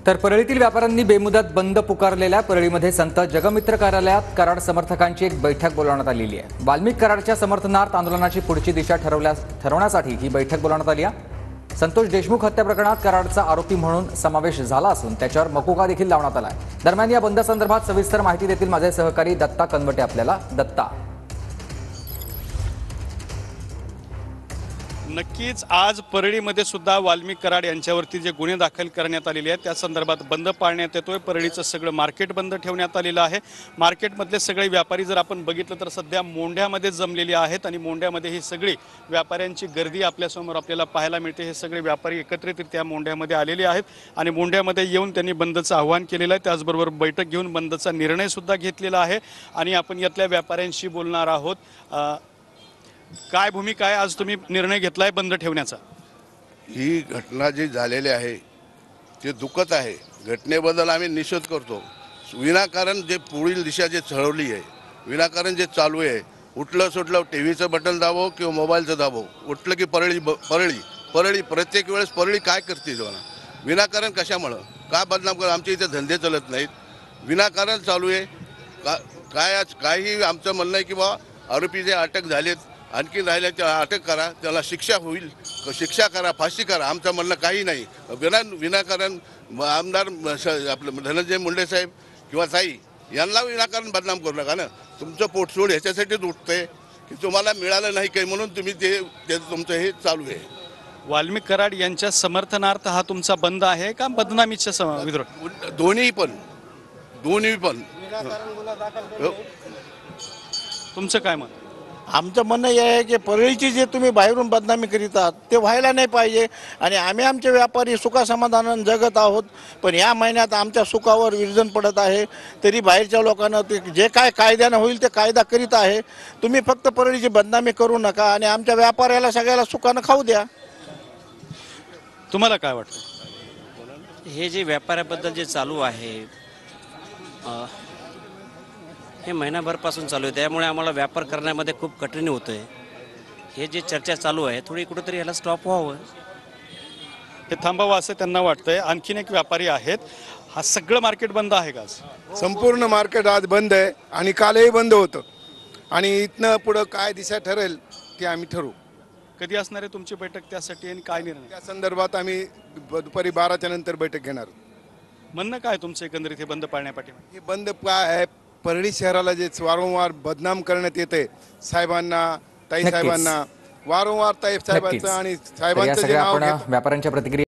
तर परळीतील व्यापाऱ्यांनी बेमुदत बंद पुकारलेल्या परळीमध्ये संत जगमित्र कार्यालयात कराड समर्थकांची एक बैठक बोलावण्यात आलेली आहे। वाल्मिक कराडच्या समर्थनार्थ आंदोलनाची पुढची दिशा ठरवण्यासाठी ही बैठक बोलावण्यात आली आहे। संतोष देशमुख हत्या प्रकरणात कराडचा आरोपी म्हणून समावेश झाला असून त्याच्यावर मकोका देखील लावण्यात आला आहे। दरम्यान या बंद संदर्भात सविस्तर माहिती देतील माझे सहकारी दत्ता कनवटे आपल्याला। दत्ता, नक्कीच आज परळीमध्ये सुद्धा वाल्मिक कराड यांच्यावरती जे गुन्हे दाखल करण्यात आलेले आहेत त्या संदर्भात बंद पाळण्यात येतोय। परळीचं सगळं मार्केट बंद ठेवण्यात आलेलं आहे। मार्केटमधले सगळे व्यापारी जर आपण बघितलं तर सध्या मोंढ्यामध्ये जमलेले आहेत आणि मोंढ्यामध्ये ही सगळी व्यापाऱ्यांची गर्दी आपल्यासमोर आपल्याला पाहायला मिळते। हे सगळे व्यापारी एकत्रित त्या मोंढ्यामध्ये आलेले आहेत आणि मोंढ्यामध्ये येऊन त्यांनी बंदचं आवाहन केलेलं आहे। त्याचबरोबर बैठक घेऊन बंदचा निर्णय सुद्धा घेतलेला आहे आणि आपण यातल्या व्यापाऱ्यांशी बोलणार आहोत। काय भूमिका आहे, आज तुम्ही निर्णय घेतलाय बंद ठेवण्याचा? ही घटना जी झालेली आहे ते दुःखद आहे। घटनेबद्दल आम्ही निषेध करतो। विनाकारण जे पुढील दिशा जे चढवली आहे, विनाकारण जे चालू आहे, उठलं सुटलं टीव्हीचं बटन दाबो किंवा मोबाईलचं दाबो, उठलं की परळी परळी परळी प्रत्येक वेळेस परळी काय करते जेव्हा विनाकारण कशामुळं का बदनाम कर? आमच्या इथे धंदे चालत नाहीत, विनाकारण चालू आहे काय? आज काही आमचं म्हणणं आहे की बा आरोपी जे अटक झालेत आणखी राहिल्या त्याला अटक करा, त्याला शिक्षा होईल, शिक्षा करा, फाशी करा। आमचं म्हणणं काही नाही। विनाकारण आमदार आपलं धनंजय मुंडे साहेब किंवा ताई यांना विनाकारण बदनाम करू नका ना। तुमचं पोटसोड ह्याच्यासाठीच उठतंय की तुम्हाला मिळालं नाही काही म्हणून तुम्ही ते तुमचं हे चालू आहे। वाल्मिक कराड यांच्या समर्थनार्थ हा तुमचा बंद आहे का बदनामीच्या विरोध? दोन्ही पण तुमचं काय मत? आमचं म्हणणं हे आहे की परळीची जे तुम्ही बाहेरून बदनामी करीत आहात ते व्हायला नाही पाहिजे आणि आम्ही आमचे व्यापारी सुखासमाधानानं जगत आहोत, पण या महिन्यात आमच्या सुखावर विरजण पडत आहे। तरी बाहेरच्या लोकांना ते जे काय कायद्यानं होईल ते कायदा करीत आहे। तुम्ही फक्त परळीची बदनामी करू नका आणि आमच्या व्यापाऱ्याला सगळ्याला सुखानं खाऊ द्या। तुम्हाला काय वाटतं? हे जे व्यापाऱ्याबद्दल जे चालू आहे हे महिनाभरपासून चालू आहे, त्यामुळे आम्हाला व्यापार करण्यामध्ये खूप कठीण होतं आहे। हे जे चर्चा चालू आहे थोडी कुठेतरी ह्याला स्टॉप व्हावं, हे थांबावं असं त्यांना वाटतंय। आणखीन एक व्यापारी आहेत। हा सगळं मार्केट बंद आहे का आज? संपूर्ण मार्केट आज बंद आहे आणि कालही बंद होतं आणि इथनं पुढं काय दिशा ठरेल ते आम्ही ठरवू। कधी असणार आहे तुमची बैठक त्यासाठी आणि काय निर्णय? त्या संदर्भात आम्ही दुपारी 12च्या नंतर बैठक घेणार। म्हणणं काय तुमचं एकंदरीत हे बंद पाळण्यापाठी? हे बंद काय आहे, परळी शहराला जे वारंवार बदनाम करण्यात येते साहेबांना, ताई साहेबांना, वारंवार ताई साहेबांचं आणि साहेबांचं जे नाव व्यापाऱ्यांच्या प्रतिक्रिया